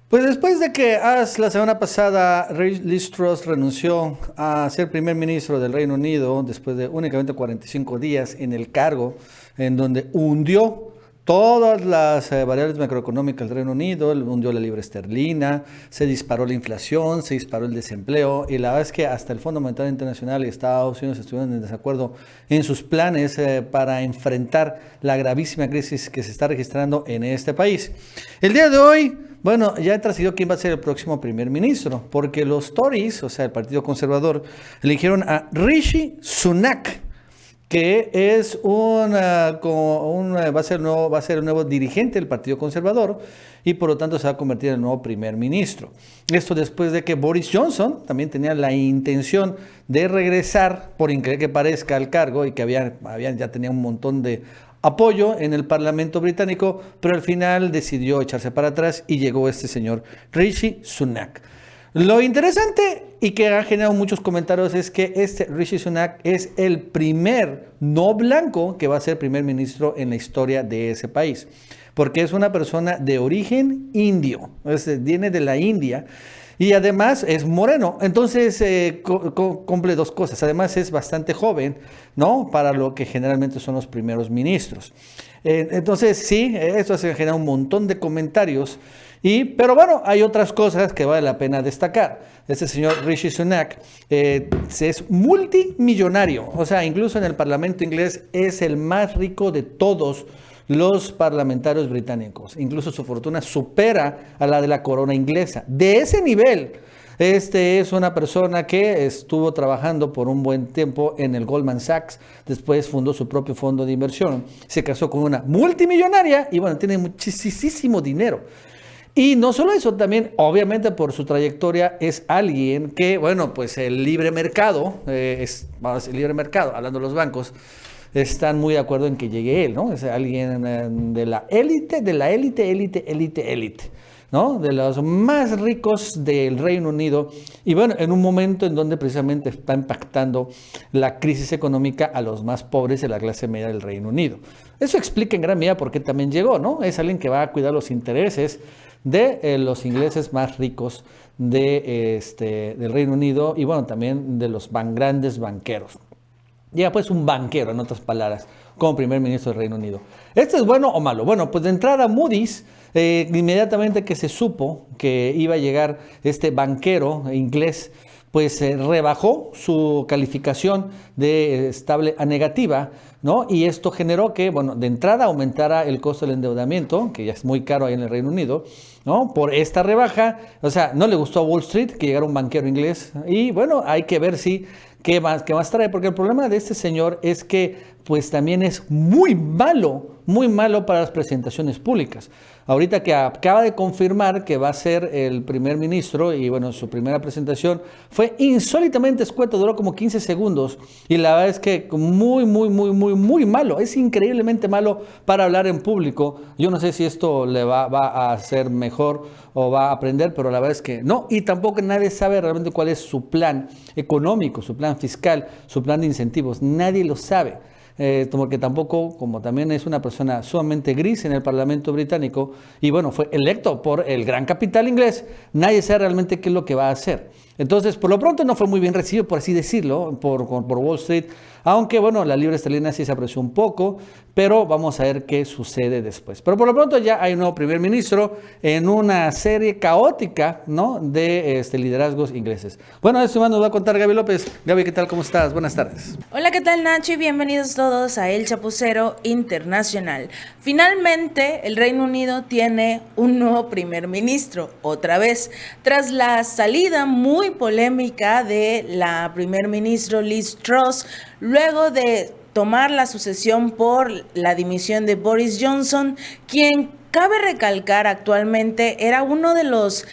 Pues después de que la semana pasada Liz Truss renunció a ser primer ministro del Reino Unido después de únicamente 45 días en el cargo, en donde hundió todas las variables macroeconómicas del Reino Unido, hundió la libra esterlina, se disparó la inflación, se disparó el desempleo, y la verdad es que hasta el Fondo Monetario Internacional y Estados Unidos estuvieron en desacuerdo en sus planes para enfrentar la gravísima crisis que se está registrando en este país. El día de hoy, bueno, ya trascendió quién va a ser el próximo primer ministro, porque los Tories, o sea, el Partido Conservador, eligieron a Rishi Sunak, que es va a ser el nuevo dirigente del Partido Conservador y por lo tanto se va a convertir en el nuevo primer ministro. Esto después de que Boris Johnson también tenía la intención de regresar, por increíble que parezca, al cargo, y que ya tenía un montón de apoyo en el Parlamento británico, pero al final decidió echarse para atrás y llegó este señor Rishi Sunak. Lo interesante y que ha generado muchos comentarios es que este Rishi Sunak es el primer no blanco que va a ser primer ministro en la historia de ese país, porque es una persona de origen indio, viene de la India. Y además es moreno, entonces cumple dos cosas. Además es bastante joven, ¿no? Para lo que generalmente son los primeros ministros. Entonces sí, esto ha generado un montón de comentarios. Pero bueno, hay otras cosas que vale la pena destacar. Este señor Rishi Sunak es multimillonario. O sea, incluso en el Parlamento inglés es el más rico de todos los parlamentarios británicos. Incluso su fortuna supera a la de la corona inglesa. De ese nivel, este es una persona que estuvo trabajando por un buen tiempo en el Goldman Sachs, después fundó su propio fondo de inversión, se casó con una multimillonaria y bueno, tiene muchísimo dinero. Y no solo eso, también obviamente por su trayectoria es alguien que, bueno, pues el libre mercado, el libre mercado, hablando de los bancos, están muy de acuerdo en que llegue él, ¿no? Es alguien de la élite, ¿no? De los más ricos del Reino Unido. Y bueno, en un momento en donde precisamente está impactando la crisis económica a los más pobres de la clase media del Reino Unido. Eso explica en gran medida por qué también llegó, ¿no? Es alguien que va a cuidar los intereses de los ingleses más ricos del Reino Unido y bueno, también de los grandes banqueros. Ya pues un banquero, en otras palabras, como primer ministro del Reino Unido. ¿Esto es bueno o malo? Bueno, pues de entrada Moody's, inmediatamente que se supo que iba a llegar este banquero inglés, pues rebajó su calificación de estable a negativa, ¿no? Y esto generó que, bueno, de entrada aumentara el costo del endeudamiento, que ya es muy caro ahí en el Reino Unido, ¿no? Por esta rebaja, o sea, no le gustó a Wall Street que llegara un banquero inglés y bueno, hay que ver si qué más trae, porque el problema de este señor es que pues también es muy malo para las presentaciones públicas. Ahorita que acaba de confirmar que va a ser el primer ministro y bueno, su primera presentación fue insólitamente escueto, duró como 15 segundos y la verdad es que muy malo, es increíblemente malo para hablar en público. Yo no sé si esto le va a hacer mejor o va a aprender, pero la verdad es que no, y tampoco nadie sabe realmente cuál es su plan económico, su plan fiscal, su plan de incentivos, nadie lo sabe. Porque tampoco, como también es una persona sumamente gris en el Parlamento británico, y bueno, fue electo por el gran capital inglés, nadie sabe realmente qué es lo que va a hacer. Entonces, por lo pronto no fue muy bien recibido, por así decirlo, por Wall Street, aunque bueno, la libra esterlina sí se apreció un poco, pero vamos a ver qué sucede después. Pero por lo pronto ya hay un nuevo primer ministro en una serie caótica, ¿no?, de liderazgos ingleses. Bueno, eso nos va a contar Gaby López. Gaby, ¿qué tal? ¿Cómo estás? Buenas tardes. Hola, ¿qué tal, Nacho? Y bienvenidos todos a El Chapucero Internacional. Finalmente, el Reino Unido tiene un nuevo primer ministro, otra vez, tras la salida muy polémica de la primer ministro Liz Truss, luego de tomar la sucesión por la dimisión de Boris Johnson, quien, cabe recalcar, actualmente era uno de los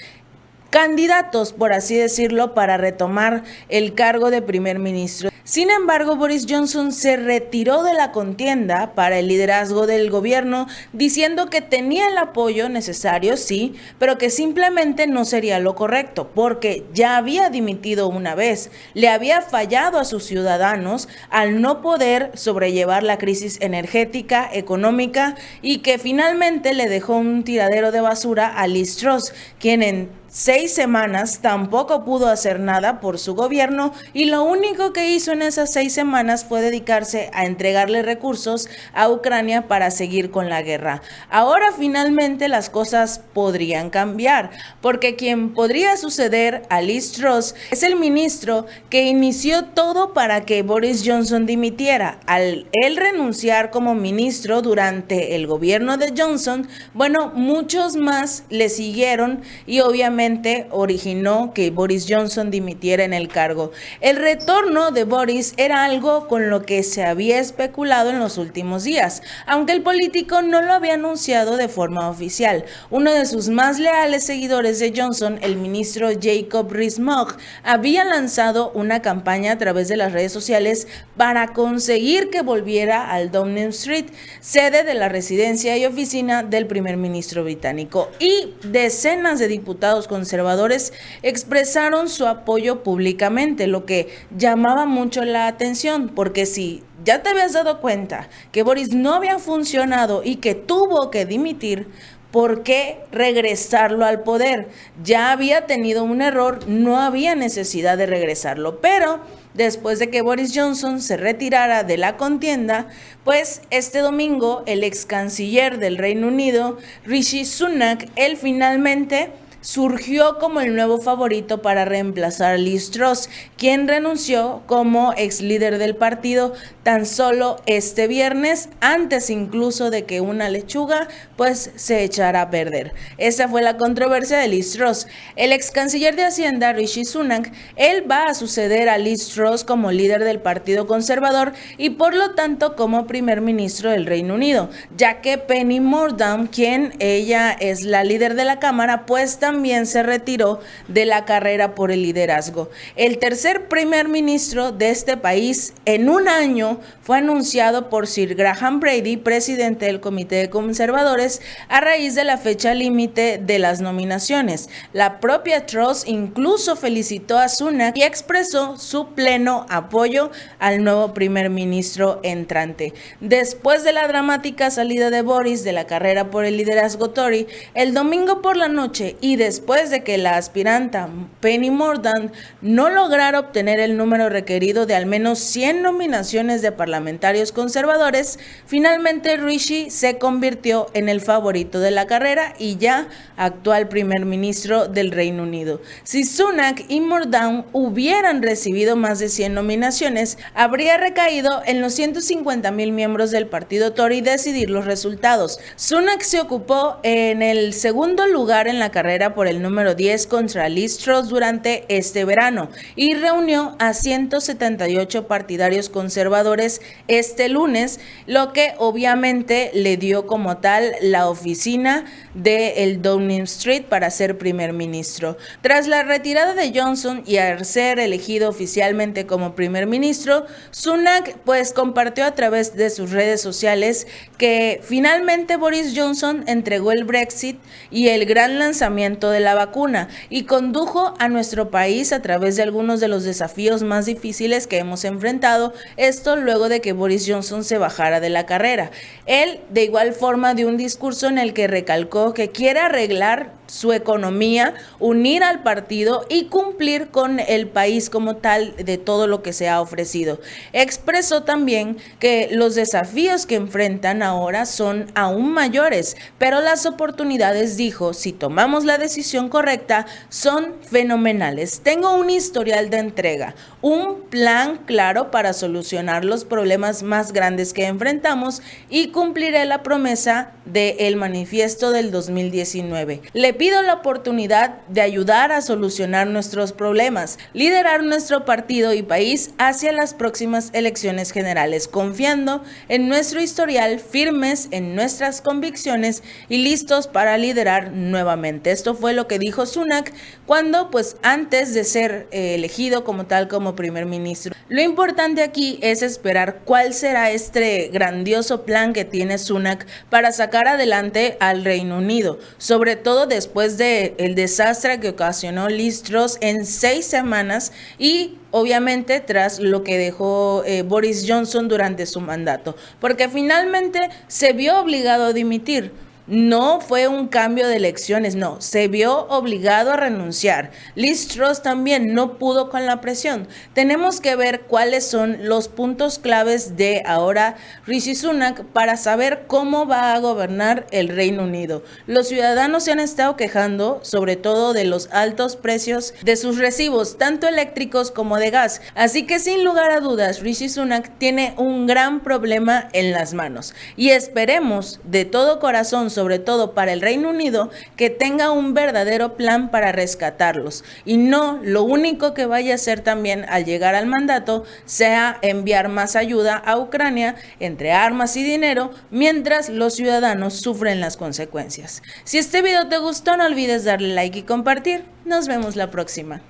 candidatos, por así decirlo, para retomar el cargo de primer ministro. Sin embargo, Boris Johnson se retiró de la contienda para el liderazgo del gobierno, diciendo que tenía el apoyo necesario, sí, pero que simplemente no sería lo correcto, porque ya había dimitido una vez, le había fallado a sus ciudadanos al no poder sobrellevar la crisis energética, económica, y que finalmente le dejó un tiradero de basura a Liz Truss, quien en 6 semanas tampoco pudo hacer nada por su gobierno, y lo único que hizo en esas 6 semanas fue dedicarse a entregarle recursos a Ucrania para seguir con la guerra. Ahora finalmente las cosas podrían cambiar, porque quien podría suceder a Liz Truss es el ministro que inició todo para que Boris Johnson dimitiera. Al él renunciar como ministro durante el gobierno de Johnson, bueno, muchos más le siguieron y obviamente originó que Boris Johnson dimitiera en el cargo. El retorno de Boris era algo con lo que se había especulado en los últimos días, aunque el político no lo había anunciado de forma oficial. Uno de sus más leales seguidores de Johnson, el ministro Jacob Rees-Mogg, había lanzado una campaña a través de las redes sociales para conseguir que volviera al Downing Street, sede de la residencia y oficina del primer ministro británico, y decenas de diputados conservadores expresaron su apoyo públicamente, lo que llamaba mucho la atención, porque si ya te habías dado cuenta que Boris no había funcionado y que tuvo que dimitir, ¿por qué regresarlo al poder? Ya había tenido un error, no había necesidad de regresarlo, pero después de que Boris Johnson se retirara de la contienda, pues este domingo el ex canciller del Reino Unido, Rishi Sunak, él finalmente surgió como el nuevo favorito para reemplazar a Liz Truss, quien renunció como ex líder del partido tan solo este viernes, antes incluso de que una lechuga pues se echara a perder. Esa fue la controversia de Liz Truss. El ex canciller de Hacienda, Rishi Sunak, él va a suceder a Liz Truss como líder del Partido Conservador y por lo tanto como primer ministro del Reino Unido, ya que Penny Mordaunt, quien ella es la líder de la Cámara, pues también se retiró de la carrera por el liderazgo. El tercer primer ministro de este país en un año fue anunciado por Sir Graham Brady, presidente del Comité de Conservadores, a raíz de la fecha límite de las nominaciones. La propia Truss incluso felicitó a Sunak y expresó su pleno apoyo al nuevo primer ministro entrante. Después de la dramática salida de Boris de la carrera por el liderazgo Tory, el domingo por la noche y después de que la aspiranta Penny Mordaunt no lograra obtener el número requerido de al menos 100 nominaciones de parlamentarios conservadores, finalmente Rishi se convirtió en el favorito de la carrera y ya actual primer ministro del Reino Unido. Si Sunak y Mordaunt hubieran recibido más de 100 nominaciones, habría recaído en los 150,000 miembros del partido Tory decidir los resultados. Sunak se ocupó en el segundo lugar en la carrera por el número 10 contra Liz Truss durante este verano y reunió a 178 partidarios conservadores este lunes, lo que obviamente le dio como tal la oficina del Downing Street para ser primer ministro. Tras la retirada de Johnson y al ser elegido oficialmente como primer ministro, Sunak pues compartió a través de sus redes sociales que finalmente Boris Johnson entregó el Brexit y el gran lanzamiento de la vacuna y condujo a nuestro país a través de algunos de los desafíos más difíciles que hemos enfrentado, esto luego de que Boris Johnson se bajara de la carrera. Él de igual forma dio un discurso en el que recalcó que quiere arreglar su economía, unir al partido y cumplir con el país como tal de todo lo que se ha ofrecido. Expresó también que los desafíos que enfrentan ahora son aún mayores, pero las oportunidades, dijo, si tomamos la decisión correcta, son fenomenales. Tengo un historial de entrega, un plan claro para solucionar los problemas más grandes que enfrentamos y cumpliré la promesa del manifiesto del 2019. Le le pido la oportunidad de ayudar a solucionar nuestros problemas, liderar nuestro partido y país hacia las próximas elecciones generales, confiando en nuestro historial, firmes en nuestras convicciones y listos para liderar nuevamente. Esto fue lo que dijo Sunak cuando, pues, antes de ser elegido como tal como primer ministro. Lo importante aquí es esperar cuál será este grandioso plan que tiene Sunak para sacar adelante al Reino Unido, sobre todo después del desastre que ocasionó Liz Truss en 6 semanas y obviamente tras lo que dejó Boris Johnson durante su mandato, porque finalmente se vio obligado a dimitir. No fue un cambio de elecciones, no, se vio obligado a renunciar. Liz Truss también no pudo con la presión. Tenemos que ver cuáles son los puntos claves de ahora Rishi Sunak para saber cómo va a gobernar el Reino Unido. Los ciudadanos se han estado quejando, sobre todo de los altos precios de sus recibos, tanto eléctricos como de gas. Así que sin lugar a dudas, Rishi Sunak tiene un gran problema en las manos. Y esperemos de todo corazón, sobre todo para el Reino Unido, que tenga un verdadero plan para rescatarlos y no lo único que vaya a hacer también al llegar al mandato sea enviar más ayuda a Ucrania entre armas y dinero mientras los ciudadanos sufren las consecuencias. Si este video te gustó, no olvides darle like y compartir. Nos vemos la próxima.